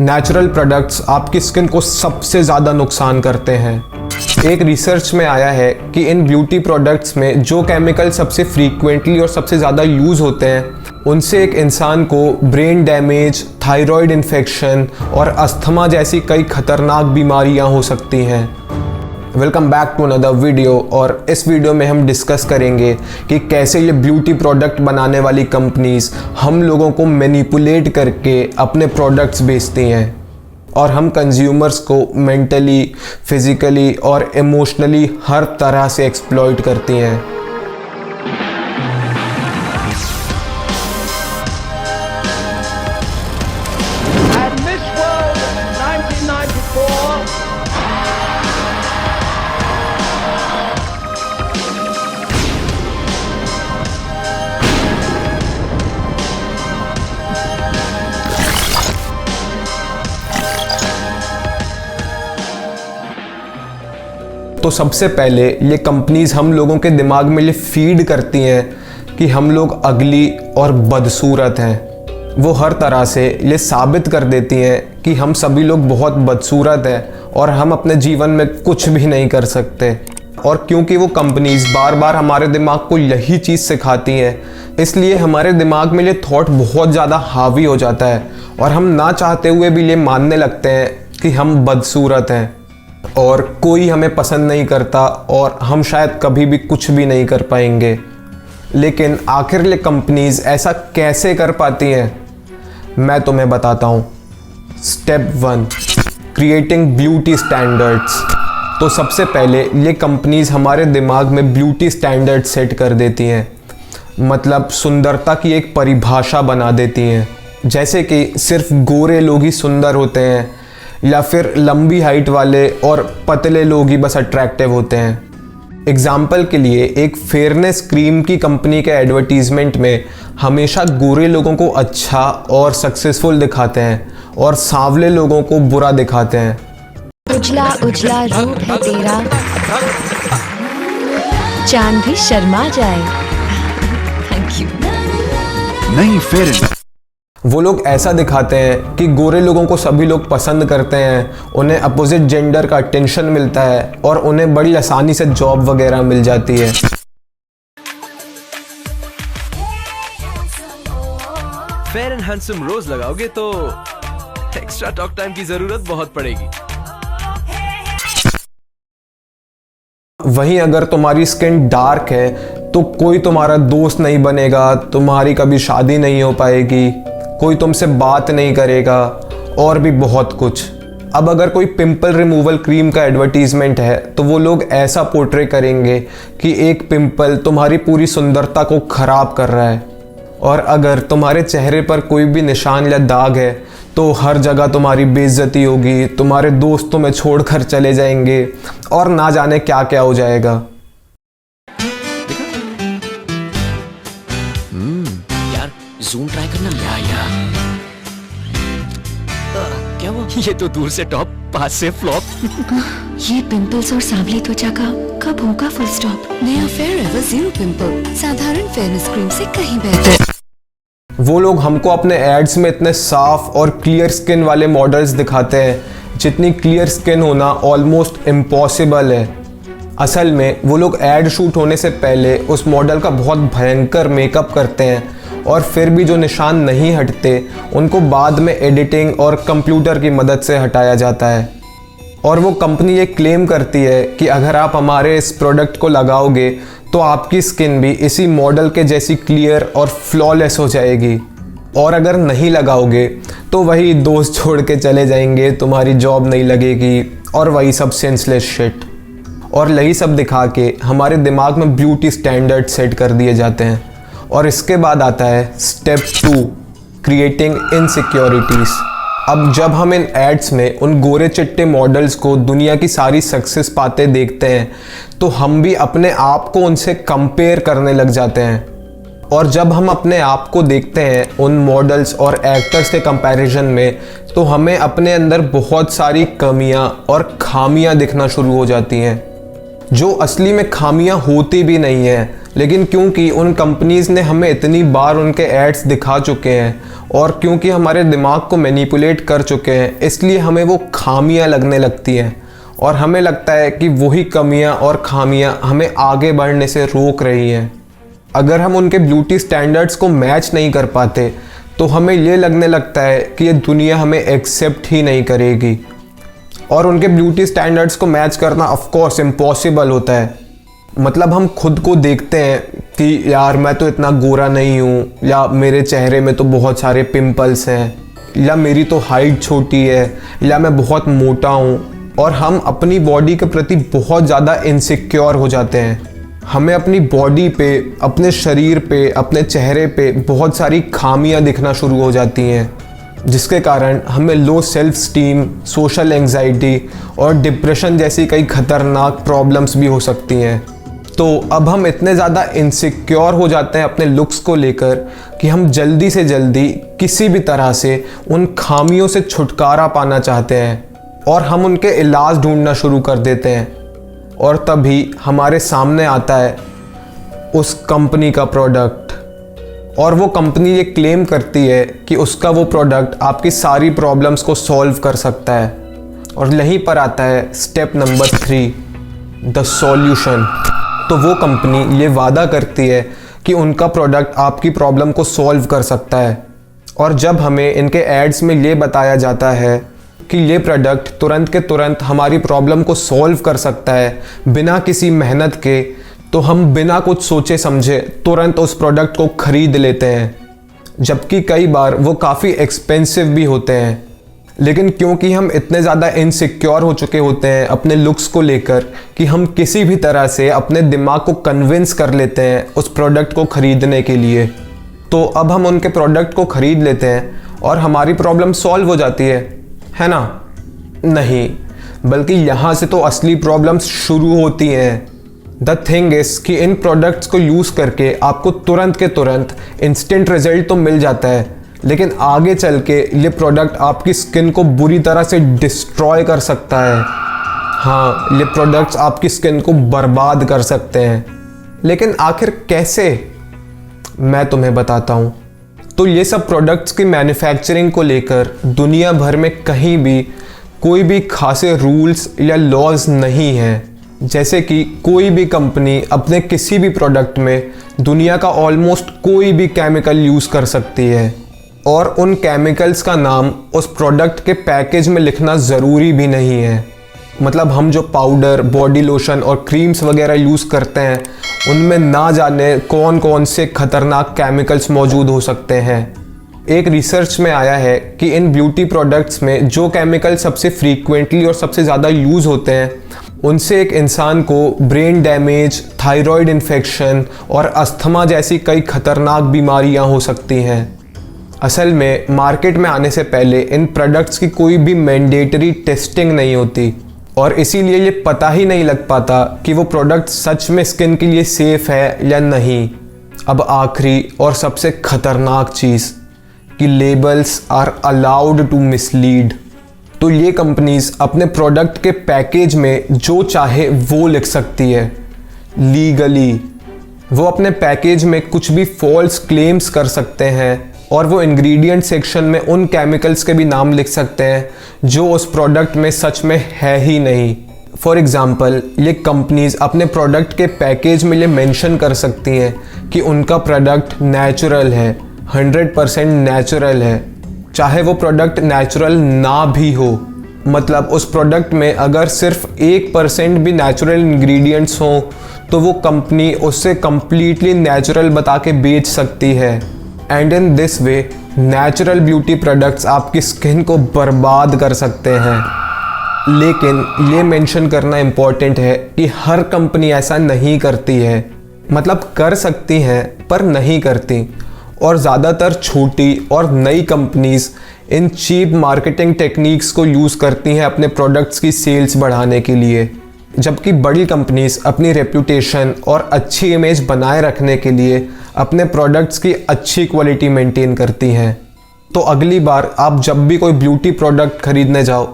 Natural products आपकी skin को सबसे ज़्यादा नुकसान करते हैं। एक रिसर्च में आया है कि इन ब्यूटी प्रोडक्ट्स में जो केमिकल सबसे फ्रीक्वेंटली और सबसे ज़्यादा यूज़ होते हैं उनसे एक इंसान को ब्रेन डैमेज, थायराइड इन्फेक्शन और अस्थमा जैसी कई खतरनाक बीमारियां हो सकती हैं। Welcome back to another video. और इस वीडियो में हम डिस्कस करेंगे कि कैसे ये ब्यूटी प्रोडक्ट बनाने वाली कंपनीज हम लोगों को मैनिपुलेट करके अपने प्रोडक्ट्स बेचती हैं और हम कंज्यूमर्स को मेंटली, फिजिकली और इमोशनली हर तरह से एक्सप्लॉइट करती हैं। तो सबसे पहले ये कंपनीज हम लोगों के दिमाग में ये फीड करती हैं कि हम लोग अगली और बदसूरत हैं। वो हर तरह से ये साबित कर देती हैं कि हम सभी लोग बहुत बदसूरत हैं और हम अपने जीवन में कुछ भी नहीं कर सकते। और क्योंकि वो कंपनीज बार बार हमारे दिमाग को यही चीज़ सिखाती हैं, इसलिए हमारे दिमाग में ये थॉट बहुत ज़्यादा हावी हो जाता है और हम ना चाहते हुए भी ये मानने लगते हैं कि हम बदसूरत हैं और कोई हमें पसंद नहीं करता और हम शायद कभी भी कुछ भी नहीं कर पाएंगे। लेकिन आखिर ये कंपनीज ऐसा कैसे कर पाती हैं, मैं तुम्हें बताता हूँ। Step 1, creating beauty standards. तो सबसे पहले ये कंपनीज हमारे दिमाग में ब्यूटी स्टैंडर्ड सेट कर देती हैं, मतलब सुंदरता की एक परिभाषा बना देती हैं। जैसे कि सिर्फ गोरे लोग ही सुंदर होते हैं या फिर लंबी हाइट वाले और पतले लोग ही बस अट्रैक्टिव होते हैं। एग्जाम्पल के लिए एक फेयरनेस क्रीम की कंपनी के एडवर्टीजमेंट में हमेशा गोरे लोगों को अच्छा और सक्सेसफुल दिखाते हैं और सांवले लोगों को बुरा दिखाते हैं। उजला उजला रूप है तेरा, चांद भी शर्मा जाए। Thank you. नहीं फेयर। वो लोग ऐसा दिखाते हैं कि गोरे लोगों को सभी लोग पसंद करते हैं, उन्हें अपोजिट जेंडर का अटेंशन मिलता है और उन्हें बड़ी आसानी से जॉब वगैरह मिल जाती है। फेयर एंड हैंडसम रोज लगाओगे तो एक्स्ट्रा टॉक टाइम की जरूरत बहुत पड़ेगी। वहीं अगर तुम्हारी स्किन डार्क है तो कोई तुम्हारा दोस्त नहीं बनेगा, तुम्हारी कभी शादी नहीं हो पाएगी, कोई तुमसे बात नहीं करेगा और भी बहुत कुछ। अब अगर कोई पिंपल रिमूवल क्रीम का एडवर्टीजमेंट है तो वो लोग ऐसा पोर्ट्रे करेंगे कि एक पिंपल तुम्हारी पूरी सुंदरता को खराब कर रहा है। और अगर तुम्हारे चेहरे पर कोई भी निशान या दाग है तो हर जगह तुम्हारी बेइज्जती होगी, तुम्हारे दोस्त तुम्हें छोड़कर चले जाएंगे और ना जाने क्या क्या हो जाएगा। यार जूम ट्राई करना। या क्या वो? ये तो दूर से टॉप, पास से फ्लॉप। ये पिंपल्स और सांवली त्वचा का कब होगा फुल स्टॉप? नया फेयर एवर जीरो पिंपल साधारण फेयरनेस क्रीम से कहीं बेहतर। वो लोग हमको अपने एड्स में इतने साफ और क्लियर स्किन वाले मॉडल्स दिखाते हैं जितनी क्लियर स्किन होना ऑलमोस्ट इम्पॉसिबल है। असल में वो लोग एड शूट होने से पहले उस मॉडल का बहुत भयंकर मेकअप करते हैं और फिर भी जो निशान नहीं हटते उनको बाद में एडिटिंग और कंप्यूटर की मदद से हटाया जाता है। और वो कंपनी ये क्लेम करती है कि अगर आप हमारे इस प्रोडक्ट को लगाओगे तो आपकी स्किन भी इसी मॉडल के जैसी क्लियर और फ्लॉलेस हो जाएगी। और अगर नहीं लगाओगे तो वही दोस्त छोड़ के चले जाएंगे, तुम्हारी जॉब नहीं लगेगी और वही सब सेंसलेस शिट। और यही सब दिखा के हमारे दिमाग में ब्यूटी स्टैंडर्ड सेट कर दिए जाते हैं। और इसके बाद आता है स्टेप 2, क्रिएटिंग इनसिक्योरिटीज़। अब जब हम इन एड्स में उन गोरे चिट्टे मॉडल्स को दुनिया की सारी सक्सेस पाते देखते हैं तो हम भी अपने आप को उनसे कंपेयर करने लग जाते हैं। और जब हम अपने आप को देखते हैं उन मॉडल्स और एक्टर्स के कंपैरिजन में तो हमें अपने अंदर बहुत सारी कमियां और खामियां दिखना शुरू हो जाती हैं। जो असली में खामियां होती भी नहीं है, लेकिन क्योंकि उन कंपनीज़ ने हमें इतनी बार उनके एड्स दिखा चुके हैं और क्योंकि हमारे दिमाग को मैनिपुलेट कर चुके हैं, इसलिए हमें वो खामियां लगने लगती हैं और हमें लगता है कि वही कमियां और खामियां हमें आगे बढ़ने से रोक रही हैं। अगर हम उनके ब्यूटी स्टैंडर्ड्स को मैच नहीं कर पाते तो हमें ये लगने लगता है कि ये दुनिया हमें एक्सेप्ट ही नहीं करेगी, और उनके ब्यूटी स्टैंडर्ड्स को मैच करना ऑफ कोर्स इम्पॉसिबल होता है। मतलब हम खुद को देखते हैं कि यार मैं तो इतना गोरा नहीं हूँ, या मेरे चेहरे में तो बहुत सारे पिंपल्स हैं, या मेरी तो हाइट छोटी है, या मैं बहुत मोटा हूँ, और हम अपनी बॉडी के प्रति बहुत ज़्यादा इनसिक्योर हो जाते हैं। हमें अपनी बॉडी पे, अपने शरीर पे, अपने चेहरे पे बहुत सारी खामियां दिखना शुरू हो जाती हैं, जिसके कारण हमें low self esteem, social anxiety और डिप्रेशन जैसी कई खतरनाक प्रॉब्लम्स भी हो सकती हैं। तो अब हम इतने ज़्यादा इनसिक्योर हो जाते हैं अपने लुक्स को लेकर कि हम जल्दी से जल्दी किसी भी तरह से उन खामियों से छुटकारा पाना चाहते हैं और हम उनके इलाज ढूंढना शुरू कर देते हैं। और तभी हमारे सामने आता है उस कंपनी का प्रोडक्ट, और वो कंपनी ये क्लेम करती है कि उसका वो प्रोडक्ट आपकी सारी प्रॉब्लम्स को सॉल्व कर सकता है। और यहीं पर आता है स्टेप नंबर 3, द सॉल्यूशन। तो वो कंपनी ये वादा करती है कि उनका प्रोडक्ट आपकी प्रॉब्लम को सॉल्व कर सकता है, और जब हमें इनके एड्स में ये बताया जाता है कि ये प्रोडक्ट तुरंत के तुरंत हमारी प्रॉब्लम को सॉल्व कर सकता है बिना किसी मेहनत के, तो हम बिना कुछ सोचे समझे तुरंत उस प्रोडक्ट को ख़रीद लेते हैं, जबकि कई बार वो काफ़ी एक्सपेंसिव भी होते हैं। लेकिन क्योंकि हम इतने ज़्यादा इनसिक्योर हो चुके होते हैं अपने लुक्स को लेकर कि हम किसी भी तरह से अपने दिमाग को कन्विंस कर लेते हैं उस प्रोडक्ट को ख़रीदने के लिए, तो अब हम उनके प्रोडक्ट को ख़रीद लेते हैं और हमारी प्रॉब्लम सॉल्व हो जाती है ना? नहीं, बल्कि यहाँ से तो असली प्रॉब्लम्स शुरू होती हैं। द थिंग इज़ कि इन प्रोडक्ट्स को यूज़ करके आपको तुरंत के तुरंत इंस्टेंट रिजल्ट तो मिल जाता है, लेकिन आगे चल के ये प्रोडक्ट आपकी स्किन को बुरी तरह से डिस्ट्रॉय कर सकता है। हाँ, ये प्रोडक्ट्स आपकी स्किन को बर्बाद कर सकते हैं। लेकिन आखिर कैसे? मैं तुम्हें बताता हूँ। तो ये सब प्रोडक्ट्स की मैन्युफैक्चरिंग को लेकर दुनिया भर में कहीं भी कोई भी खासे रूल्स या लॉज नहीं हैं। जैसे कि कोई भी कंपनी अपने किसी भी प्रोडक्ट में दुनिया का ऑलमोस्ट कोई भी केमिकल यूज़ कर सकती है, और उन केमिकल्स का नाम उस प्रोडक्ट के पैकेज में लिखना ज़रूरी भी नहीं है। मतलब हम जो पाउडर, बॉडी लोशन और क्रीम्स वगैरह यूज़ करते हैं, उनमें ना जाने कौन कौन से खतरनाक केमिकल्स मौजूद हो सकते हैं। एक रिसर्च में आया है कि इन ब्यूटी प्रोडक्ट्स में जो केमिकल सबसे फ्रीक्वेंटली और सबसे ज़्यादा यूज़ होते हैं, उनसे एक इंसान को ब्रेन डैमेज, थायराइड इन्फेक्शन और अस्थमा जैसी कई खतरनाक बीमारियां हो सकती हैं। असल में मार्केट में आने से पहले इन प्रोडक्ट्स की कोई भी मैंडेटरी टेस्टिंग नहीं होती, और इसीलिए ये पता ही नहीं लग पाता कि वो प्रोडक्ट सच में स्किन के लिए सेफ़ है या नहीं। अब आखिरी और सबसे खतरनाक चीज़ कि labels are allowed to mislead. तो ये कंपनीज अपने प्रोडक्ट के पैकेज में जो चाहे वो लिख सकती है लीगली। वो अपने पैकेज में कुछ भी फॉल्स क्लेम्स कर सकते हैं, और वो इंग्रेडिएंट सेक्शन में उन केमिकल्स के भी नाम लिख सकते हैं जो उस प्रोडक्ट में सच में है ही नहीं। फॉर एग्ज़ाम्पल, ये कंपनीज अपने प्रोडक्ट के पैकेज में ये मेंशन कर सकती हैं कि उनका प्रोडक्ट नेचुरल है, 100% नेचुरल है, चाहे वो प्रोडक्ट नेचुरल ना भी हो। मतलब उस प्रोडक्ट में अगर सिर्फ 1% भी नेचुरल इंग्रेडिएंट्स हों तो वो कंपनी उससे कम्प्लीटली नेचुरल बता के बेच सकती है। And in this way natural beauty products आपकी स्किन को बर्बाद कर सकते हैं। लेकिन ये मेंशन करना इम्पॉर्टेंट है कि हर कंपनी ऐसा नहीं करती है। मतलब कर सकती हैं पर नहीं करती, और ज़्यादातर छोटी और नई कंपनीज इन चीप मार्केटिंग टेक्निक्स को यूज़ करती हैं अपने प्रोडक्ट्स की सेल्स बढ़ाने के लिए, जबकि बड़ी कंपनीज अपनी रेप्यूटेशन और अच्छी इमेज बनाए रखने के लिए अपने प्रोडक्ट्स की अच्छी क्वालिटी मेंटेन करती हैं। तो अगली बार आप जब भी कोई ब्यूटी प्रोडक्ट खरीदने जाओ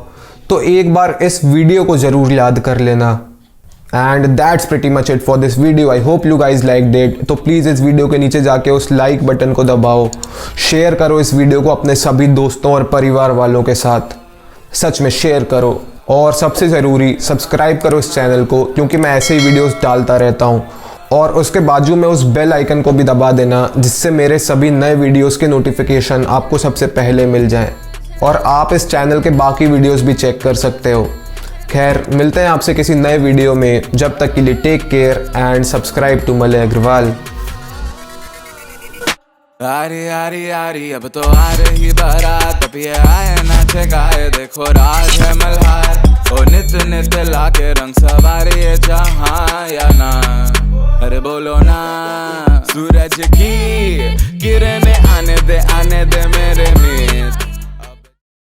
तो एक बार इस वीडियो को ज़रूर याद कर लेना। And that's pretty much it for this video. I hope you guys like it. तो प्लीज़ इस वीडियो के नीचे जाके उस लाइक बटन को दबाओ, शेयर करो इस वीडियो को अपने सभी दोस्तों और परिवार वालों के साथ, सच में शेयर करो। और सबसे ज़रूरी सब्सक्राइब करो इस चैनल को, क्योंकि मैं ऐसे ही वीडियोस डालता रहता हूँ। और उसके बाजू में उस बेल आइकन को भी दबा देना, जिससे मेरे सभी नए वीडियोस के नोटिफिकेशन आपको सबसे पहले मिल जाएं। और आप इस चैनल के बाकी वीडियोस भी चेक कर सकते हो। खैर, मिलते हैं आपसे किसी नए वीडियो में। जब तक के लिए take care and subscribe to Malay Agarwal. आरी आरी आरी अब तो आ रही बारात, अब ये आए नाचे गाए देखो राज है मल्हार। ओ नित नित लाके रंग सवारी है जहाँ या ना, अरे बोलो ना। सूरज की किरणें आने दे मेरे मित्र,